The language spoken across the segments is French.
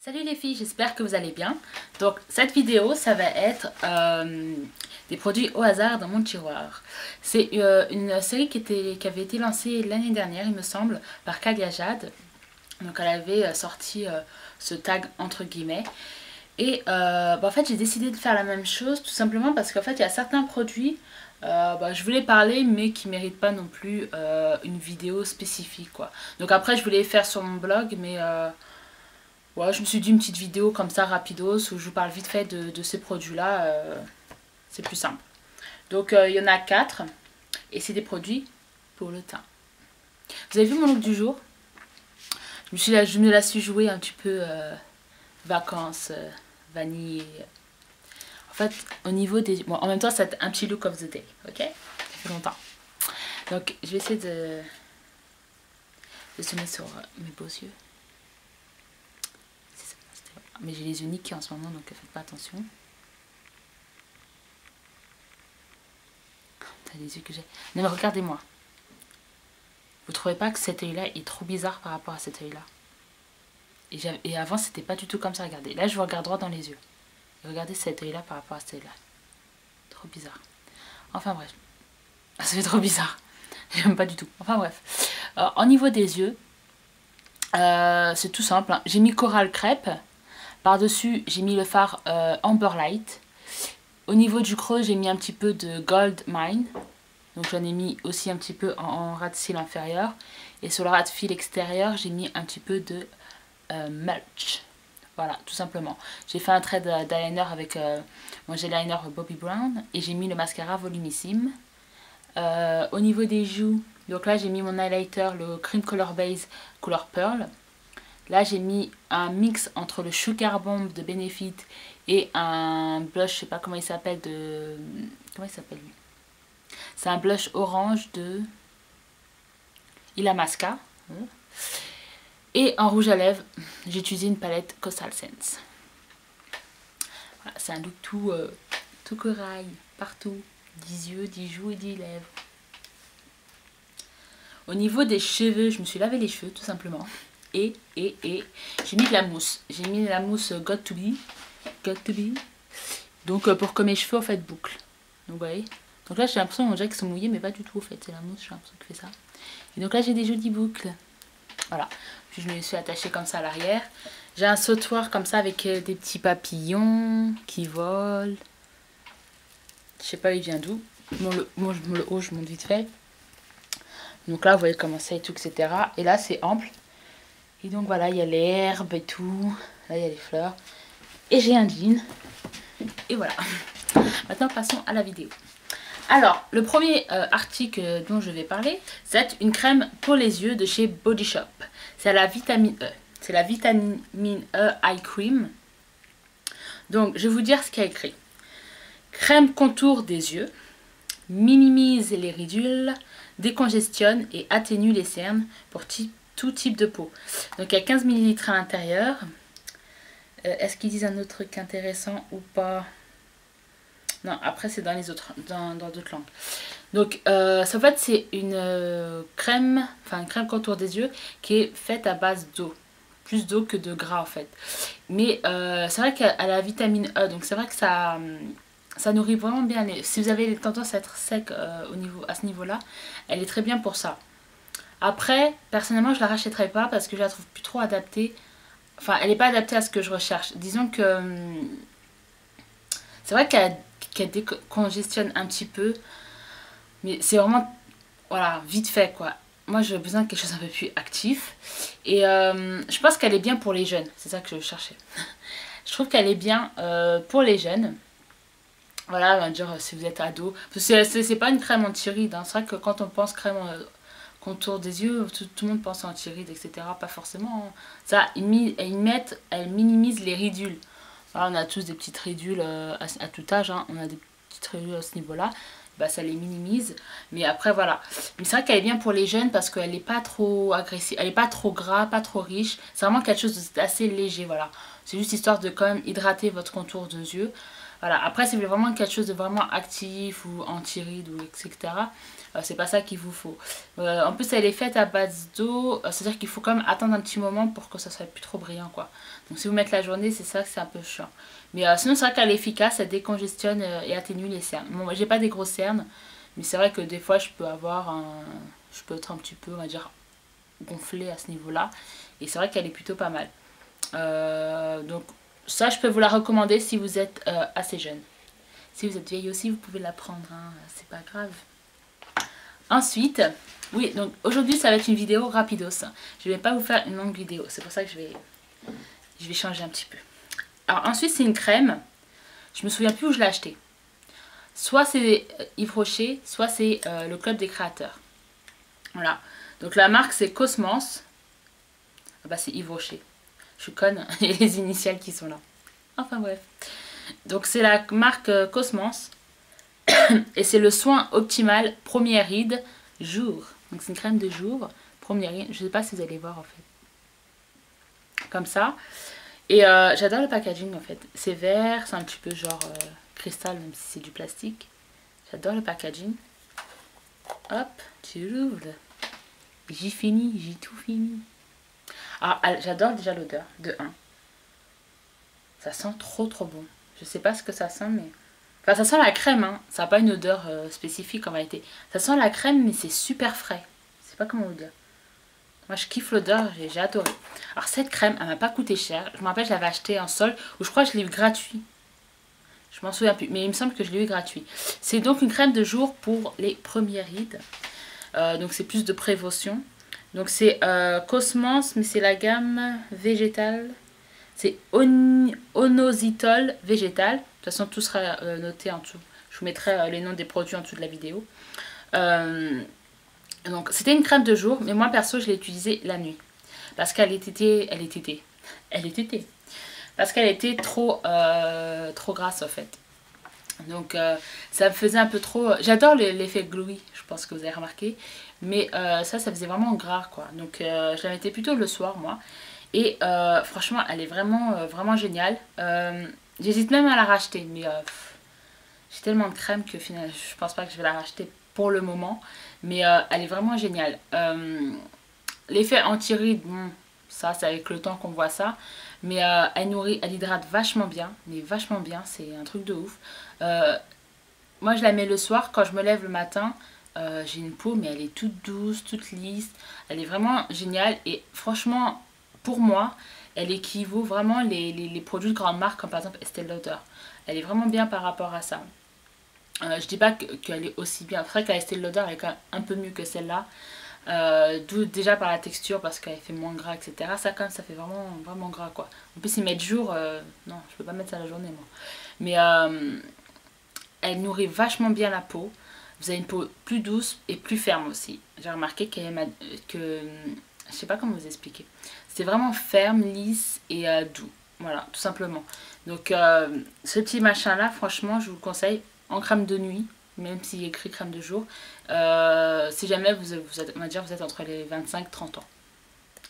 Salut les filles, j'espère que vous allez bien. Donc cette vidéo, ça va être des produits au hasard dans mon tiroir. C'est une série qui avait été lancée l'année dernière, il me semble, par Kalia Jade. Donc elle avait sorti ce tag entre guillemets. Et en fait j'ai décidé de faire la même chose tout simplement parce qu'en fait il y a certains produits, je voulais parler mais qui ne méritent pas non plus une vidéo spécifique quoi. Donc après je voulais les faire sur mon blog mais... ouais, je me suis dit une petite vidéo comme ça rapidos où je vous parle vite fait de ces produits là, c'est plus simple. Donc il y en a 4 et c'est des produits pour le teint. Vous avez vu mon look du jour? Je me la suis jouée un petit peu vacances, vanille. En fait au niveau des... Bon, en même temps c'est un petit look of the day, ok? Ça fait longtemps. Donc je vais essayer de se mettre sur mes beaux yeux. Mais j'ai les yeux niqués en ce moment, donc faites pas attention. T'as les yeux que j'ai. Non mais regardez-moi. Vous trouvez pas que cet œil-là est trop bizarre par rapport à cet œil-là? Et avant, c'était pas du tout comme ça, regardez. Là, je vous regarde droit dans les yeux. Et regardez cet œil-là par rapport à cet œil-là. Trop bizarre. Enfin bref. Ça fait trop bizarre. J'aime pas du tout. Enfin bref. Au niveau des yeux, c'est tout simple. Hein. J'ai mis Coral Crêpe. Par-dessus, j'ai mis le fard Amber Light. Au niveau du creux, j'ai mis un petit peu de Gold Mine. Donc j'en ai mis aussi un petit peu en ras de cils inférieur. Et sur le ras de fil extérieur, j'ai mis un petit peu de Mulch. Voilà, tout simplement. J'ai fait un trait d'eyeliner avec mon gel liner Bobbi Brown. Et j'ai mis le mascara Volumissime. Au niveau des joues, donc là j'ai mis mon highlighter, le Cream Color Base couleur Pearl. Là j'ai mis un mix entre le Sugar Bomb de Benefit et un blush, je sais pas comment il s'appelle, comment il s'appelle lui? C'est un blush orange de Illamasqua. Et en rouge à lèvres, j'ai utilisé une palette Coastal Scents. Voilà, c'est un look tout corail, partout. 10 yeux, 10 joues et 10 lèvres. Au niveau des cheveux, je me suis lavé les cheveux tout simplement. Et j'ai mis de la mousse. J'ai mis de la mousse Got to Be. Donc pour que mes cheveux en fait bouclent. Donc vous voyez. Donc là j'ai l'impression déjà qu'ils sont mouillés mais pas du tout en fait. C'est la mousse, j'ai l'impression qui fait ça. Et donc là j'ai des jolies boucles. Voilà. Puis je me suis attachée comme ça à l'arrière. J'ai un sautoir comme ça avec des petits papillons qui volent. Je sais pas il vient d'où. Moi je me le haut, je monte vite fait. Donc là vous voyez comment ça et tout, etc. Et là c'est ample. Et donc voilà, il y a l'herbe et tout. Là il y a les fleurs. Et j'ai un jean. Et voilà. Maintenant passons à la vidéo. Alors, le premier article dont je vais parler, c'est une crème pour les yeux de chez Body Shop. C'est la vitamine E. C'est la vitamine E Eye Cream. Donc je vais vous dire ce qu'il y a écrit. Crème contour des yeux, minimise les ridules, décongestionne et atténue les cernes pour tout type de peau. Donc il y a 15 ml à l'intérieur. Est-ce qu'ils disent un autre truc intéressant ou pas? Non, après c'est dans les autres, dans d'autres langues. Donc en fait c'est une crème, enfin une crème contour des yeux qui est faite à base d'eau. Plus d'eau que de gras en fait. Mais c'est vrai qu'elle a la vitamine E, donc c'est vrai que ça nourrit vraiment bien. Si vous avez tendance à être sec à ce niveau-là, elle est très bien pour ça. Après, personnellement, je la rachèterai pas parce que je la trouve plus trop adaptée. Enfin, elle n'est pas adaptée à ce que je recherche. Disons que c'est vrai qu'elle décongestionne un petit peu, mais c'est vraiment, voilà, vite fait quoi. Moi, j'ai besoin de quelque chose un peu plus actif. Et je pense qu'elle est bien pour les jeunes. C'est ça que je cherchais. Je trouve qu'elle est bien pour les jeunes. Voilà, on va dire si vous êtes ado. C'est pas une crème anti-rides. Hein. C'est vrai que quand on pense crème contour des yeux, tout le monde pense anti-rides, etc. Pas forcément. Ça, elle minimise les ridules. Voilà, on a tous des petites ridules à tout âge. Hein. On a des petites ridules à ce niveau-là. Bah, ça les minimise. Mais après, voilà. Mais c'est vrai qu'elle est bien pour les jeunes parce qu'elle n'est pas trop agressive. Elle n'est pas trop gras, pas trop riche. C'est vraiment quelque chose d'assez léger, voilà. C'est juste histoire de quand même hydrater votre contour de yeux. Voilà, après si vous voulez vraiment quelque chose de vraiment actif ou anti-rides ou etc. C'est pas ça qu'il vous faut. En plus elle est faite à base d'eau, c'est-à-dire qu'il faut quand même attendre un petit moment pour que ça soit plus trop brillant quoi. Donc si vous mettez la journée, c'est ça que c'est un peu chiant. Mais sinon c'est vrai qu'elle est efficace, elle décongestionne et atténue les cernes. Bon, moi j'ai pas des grosses cernes, mais c'est vrai que des fois je peux être un petit peu, on va dire, gonflée à ce niveau-là. Et c'est vrai qu'elle est plutôt pas mal. Donc ça je peux vous la recommander si vous êtes assez jeune. Si vous êtes vieille aussi, vous pouvez la prendre, hein, c'est pas grave. Ensuite, oui, donc aujourd'hui ça va être une vidéo rapidos. Je vais pas vous faire une longue vidéo, c'est pour ça que je vais changer un petit peu. Alors ensuite c'est une crème, je me souviens plus où je l'ai achetée. Soit c'est Yves Rocher, soit c'est le Club des créateurs. Voilà, donc la marque c'est Cosmos. Ah bah c'est Yves Rocher, je suis conne, il y a les initiales qui sont là. Enfin bref, donc c'est la marque Cosmos. Et c'est le soin optimal première ride jour. Donc c'est une crème de jour, première ride. Je sais pas si vous allez voir en fait. Comme ça. Et j'adore le packaging en fait. C'est vert, c'est un petit peu genre cristal même si c'est du plastique. J'adore le packaging. Hop, tu l'ouvres. J'ai fini, j'ai tout fini. Alors j'adore déjà l'odeur de 1. Ça sent trop bon. Je sais pas ce que ça sent mais... Enfin, ça sent la crème, hein. Ça n'a pas une odeur spécifique en réalité. Ça sent la crème, mais c'est super frais. Je sais pas comment vous dire. Moi, je kiffe l'odeur, j'ai adoré. Alors, cette crème, elle m'a pas coûté cher. Je me rappelle, je l'avais achetée en solde, ou je crois que je l'ai eu gratuit. Je m'en souviens plus, mais il me semble que je l'ai eu gratuit. C'est donc une crème de jour pour les premières rides. Donc, c'est plus de prévention. Donc, c'est Cosmos, mais c'est la gamme végétale. C'est Onositol végétal. De toute façon, tout sera noté en dessous. Je vous mettrai les noms des produits en dessous de la vidéo. Donc, c'était une crème de jour, mais moi, perso, je l'ai utilisée la nuit. Parce qu'elle était... Parce qu'elle était trop grasse, en fait. Donc, ça me faisait un peu trop... J'adore l'effet glowy, je pense que vous avez remarqué. Mais ça faisait vraiment gras, quoi. Donc, je la mettais plutôt le soir, moi. Et franchement, elle est vraiment géniale. J'hésite même à la racheter, mais j'ai tellement de crème que finalement, je pense pas que je vais la racheter pour le moment. Mais elle est vraiment géniale. L'effet anti-rides, bon, ça c'est avec le temps qu'on voit ça. Mais elle hydrate vachement bien. Mais vachement bien, c'est un truc de ouf. Moi, je la mets le soir. Quand je me lève le matin, j'ai une peau, mais elle est toute douce, toute lisse. Elle est vraiment géniale. Et franchement... Pour moi, elle équivaut vraiment les produits de grande marque comme par exemple Estée Lauder. Elle est vraiment bien par rapport à ça. Je dis pas qu'elle est aussi bien. C'est vrai qu'à Estée Lauder, elle est quand même un peu mieux que celle-là. D'où déjà par la texture parce qu'elle fait moins gras, etc. Ça quand même, ça fait vraiment gras quoi. En plus, ils mettent jour. Non, je peux pas mettre ça la journée moi. Mais elle nourrit vachement bien la peau. Vous avez une peau plus douce et plus ferme aussi. J'ai remarqué que je sais pas comment vous expliquer. C'est vraiment ferme, lisse et doux. Voilà, tout simplement. Donc, ce petit machin-là, franchement, je vous le conseille en crème de nuit, même s'il est écrit crème de jour. Si jamais vous êtes, on va dire, vous êtes entre les 25-30 ans.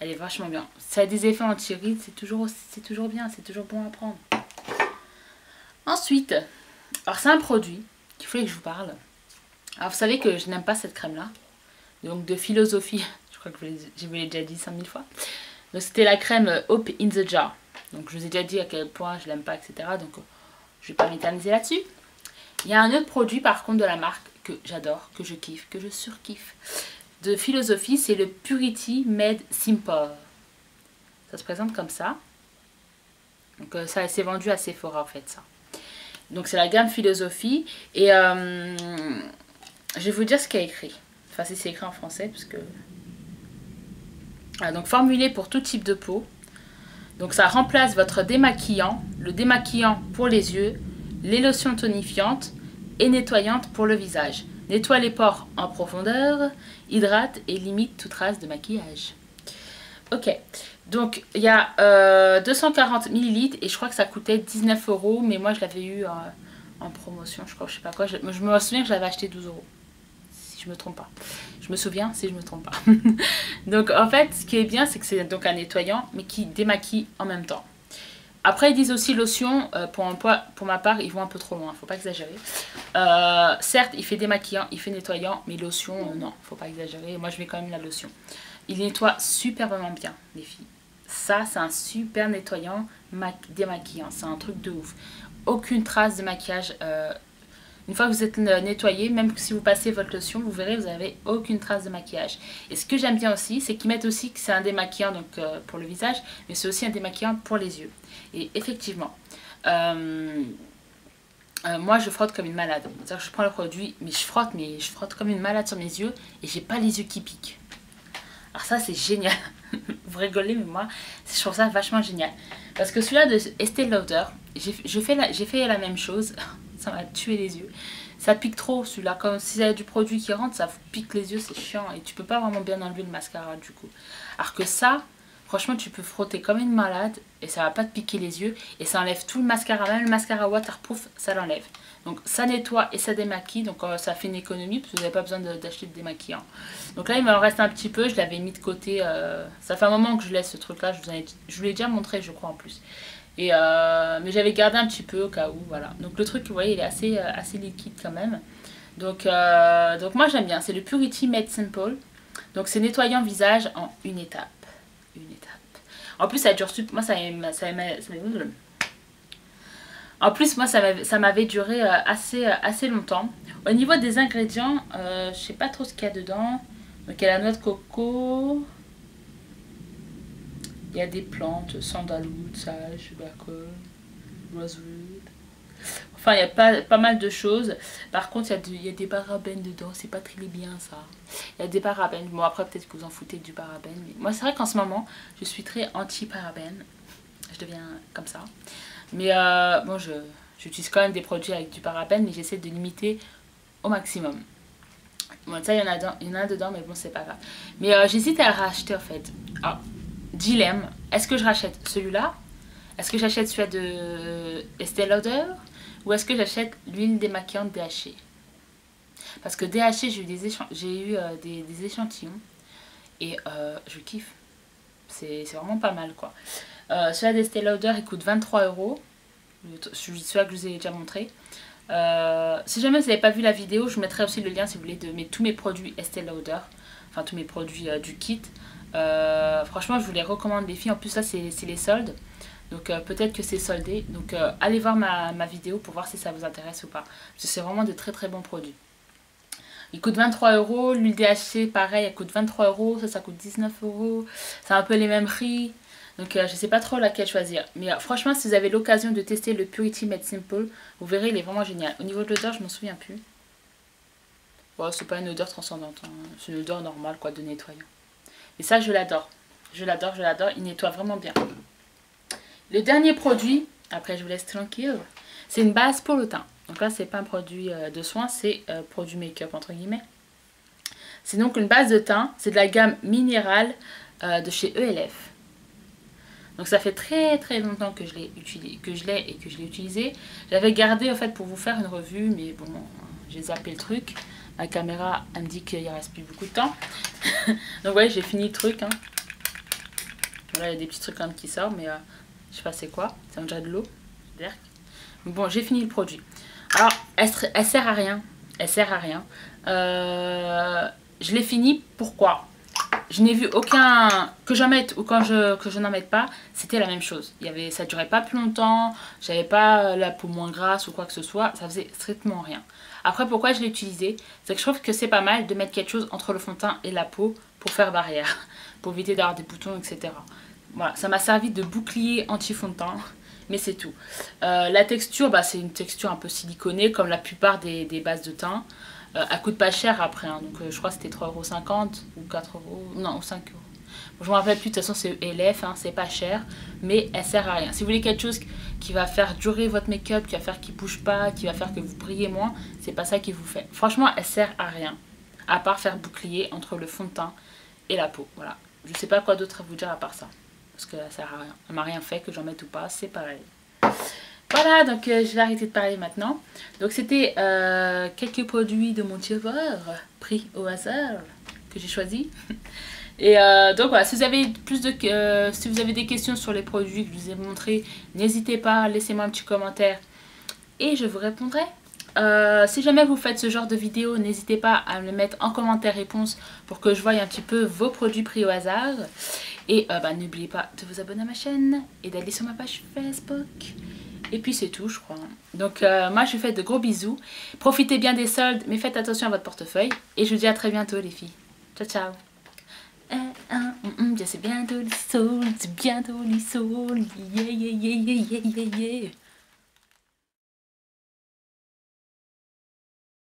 Elle est vachement bien. Ça a des effets anti-rides, c'est toujours bien, c'est toujours bon à prendre. Ensuite, alors c'est un produit qu'il fallait que je vous parle. Alors, vous savez que je n'aime pas cette crème-là. Donc, de Philosophie. Je crois que je vous l'ai déjà dit 5000 fois. Donc c'était la crème Hope in the Jar. Donc je vous ai déjà dit à quel point je l'aime pas, etc. Donc je vais pas m'éterniser là-dessus. Il y a un autre produit par contre de la marque que j'adore, que je kiffe, que je surkiffe. De Philosophie, c'est le Purity Made Simple. Ça se présente comme ça. Donc ça c'est vendu à Sephora en fait ça. Donc c'est la gamme Philosophie. Et je vais vous dire ce qu'il y a écrit. Enfin si c'est écrit en français parce que... Voilà, donc formulé pour tout type de peau. Donc ça remplace votre démaquillant, le démaquillant pour les yeux, les lotions tonifiantes et nettoyantes pour le visage. Nettoie les pores en profondeur, hydrate et limite toute trace de maquillage. Ok, donc il y a 240 ml et je crois que ça coûtait 19 €, mais moi je l'avais eu en promotion, je crois, je sais pas quoi. Je me souviens que je l'avais acheté 12 €. Si je me trompe pas. Je me souviens si je me trompe pas. Donc en fait ce qui est bien c'est que c'est donc un nettoyant mais qui démaquille en même temps. Après ils disent aussi lotion, pour ma part ils vont un peu trop loin, faut pas exagérer. Certes il fait démaquillant, il fait nettoyant, mais lotion non, faut pas exagérer, moi je mets quand même la lotion. Il nettoie superbement bien les filles. Ça c'est un super nettoyant démaquillant, c'est un truc de ouf. Aucune trace de maquillage. Une fois que vous êtes nettoyé, même si vous passez votre lotion, vous verrez, vous n'avez aucune trace de maquillage. Et ce que j'aime bien aussi, c'est qu'ils mettent aussi que c'est un démaquillant donc, pour le visage, mais c'est aussi un démaquillant pour les yeux. Et effectivement, moi je frotte comme une malade. C'est-à-dire que je prends le produit, mais je frotte comme une malade sur mes yeux et j'ai pas les yeux qui piquent. Alors ça c'est génial. Vous rigolez, mais moi je trouve ça vachement génial. Parce que celui-là de Estée Lauder, j'ai fait la même chose. Ça m'a tué les yeux. Ça pique trop celui-là. Comme s'il y a du produit qui rentre, ça pique les yeux, c'est chiant. Et tu peux pas vraiment bien enlever le mascara du coup. Alors que ça, franchement, tu peux frotter comme une malade et ça va pas te piquer les yeux. Et ça enlève tout le mascara. Même le mascara waterproof, ça l'enlève. Donc ça nettoie et ça démaquille. Donc ça fait une économie parce que vous n'avez pas besoin d'acheter de démaquillant. Donc là, il m'en reste un petit peu. Je l'avais mis de côté. Ça fait un moment que je laisse ce truc-là. Je vous l'ai déjà montré, je crois, en plus. Et mais j'avais gardé un petit peu au cas où, voilà. Donc le truc, vous voyez, il est assez liquide quand même. Donc moi j'aime bien, c'est le Purity Made Simple. Donc c'est nettoyant visage en une étape. Une étape. En plus ça dure, moi en plus moi ça m'avait duré assez longtemps. Au niveau des ingrédients, je sais pas trop ce qu'il y a dedans. Donc il y a la noix de coco. Il y a des plantes, sandalwood, sage, bacol, rosewood. Enfin, il y a pas mal de choses. Par contre, il y a des parabènes dedans. C'est pas très bien ça. Il y a des parabènes. Bon, après, peut-être que vous en foutez du parabène. Mais moi, c'est vrai qu'en ce moment, je suis très anti-parabène. Je deviens comme ça. Mais bon, j'utilise quand même des produits avec du parabène. Mais j'essaie de limiter au maximum. Bon, ça, il y en a dedans. Mais bon, c'est pas grave. Mais j'hésite à le racheter en fait. Ah. Dilemme, est-ce que je rachète celui-là? Est-ce que j'achète celui de Estée Lauder? Ou est-ce que j'achète l'huile démaquillante DHA? Parce que DHA, j'ai eu des échantillons et je kiffe. C'est vraiment pas mal quoi. Celui d'Estée Lauder, il coûte 23 €. Celui-là que je vous ai déjà montré. Si jamais vous n'avez pas vu la vidéo, je vous mettrai aussi le lien si vous voulez de tous mes produits Estée Lauder. Enfin, tous mes produits du kit. Franchement je vous les recommande les filles, en plus ça c'est les soldes, donc peut-être que c'est soldé, donc allez voir ma vidéo pour voir si ça vous intéresse ou pas, parce que c'est vraiment de très très bons produits. Il coûte 23 €, l'huile DHC pareil elle coûte 23 €, ça coûte 19 €, c'est un peu les mêmes prix, donc je sais pas trop laquelle choisir, mais franchement si vous avez l'occasion de tester le Purity Made Simple, vous verrez il est vraiment génial. Au niveau de l'odeur je m'en souviens plus, bon, c'est pas une odeur transcendante, hein. C'est une odeur normale quoi, de nettoyant. Et ça, je l'adore. Je l'adore, je l'adore. Il nettoie vraiment bien. Le dernier produit, après je vous laisse tranquille, c'est une base pour le teint. Donc là, c'est pas un produit de soin, c'est produit make-up entre guillemets. C'est donc une base de teint. C'est de la gamme minérale de chez ELF. Donc ça fait très très longtemps que je l'ai utilisé. J'avais gardé en fait pour vous faire une revue, mais bon, j'ai zappé le truc. La caméra, elle me dit qu'il ne reste plus beaucoup de temps. Donc ouais, j'ai fini le truc. Hein. Voilà, il y a des petits trucs quand même qui sortent, mais je sais pas c'est quoi. C'est déjà de l'eau. Bon, j'ai fini le produit. Alors, elle sert à rien. Elle sert à rien. Je l'ai fini, pourquoi? Je n'ai vu aucun... Que j'en mette ou que je n'en mette pas, c'était la même chose. Ça durait pas plus longtemps, j'avais pas la peau moins grasse ou quoi que ce soit, ça faisait strictement rien. Après, pourquoi je l'ai utilisé? C'est que je trouve que c'est pas mal de mettre quelque chose entre le fond de teint et la peau pour faire barrière, pour éviter d'avoir des boutons, etc. Voilà, ça m'a servi de bouclier anti-fond de teint, mais c'est tout. La texture, bah, c'est une texture un peu siliconée comme la plupart des bases de teint. Elle coûte pas cher après, hein, donc je crois que c'était 3,50 € ou 4 €, non, ou 5 €. Bon, je me rappelle plus, de toute façon c'est ELF, hein, c'est pas cher, mais elle sert à rien. Si vous voulez quelque chose qui va faire durer votre make-up, qui va faire qu'il bouge pas, qui va faire que vous brillez moins, c'est pas ça qui vous fait. Franchement, elle sert à rien, à part faire bouclier entre le fond de teint et la peau, voilà. Je sais pas quoi d'autre à vous dire à part ça, parce que elle sert à rien. Elle m'a rien fait, que j'en mette ou pas, c'est pareil. Voilà, donc je vais arrêter de parler maintenant. Donc c'était quelques produits de mon tireur pris au hasard que j'ai choisi. Et donc voilà, si vous avez si vous avez des questions sur les produits que je vous ai montrés, n'hésitez pas, laissez-moi un petit commentaire et je vous répondrai. Si jamais vous faites ce genre de vidéo, n'hésitez pas à me le mettre en commentaire réponse pour que je voie un petit peu vos produits pris au hasard. Et n'oubliez pas de vous abonner à ma chaîne et d'aller sur ma page Facebook. Et puis c'est tout, je crois. Donc moi je vous fais de gros bisous. Profitez bien des soldes, mais faites attention à votre portefeuille. Et je vous dis à très bientôt les filles. Ciao ciao. C'est bientôt les soldes, c'est bientôt les soldes. Yeah yeah yeah yeah yeah yeah.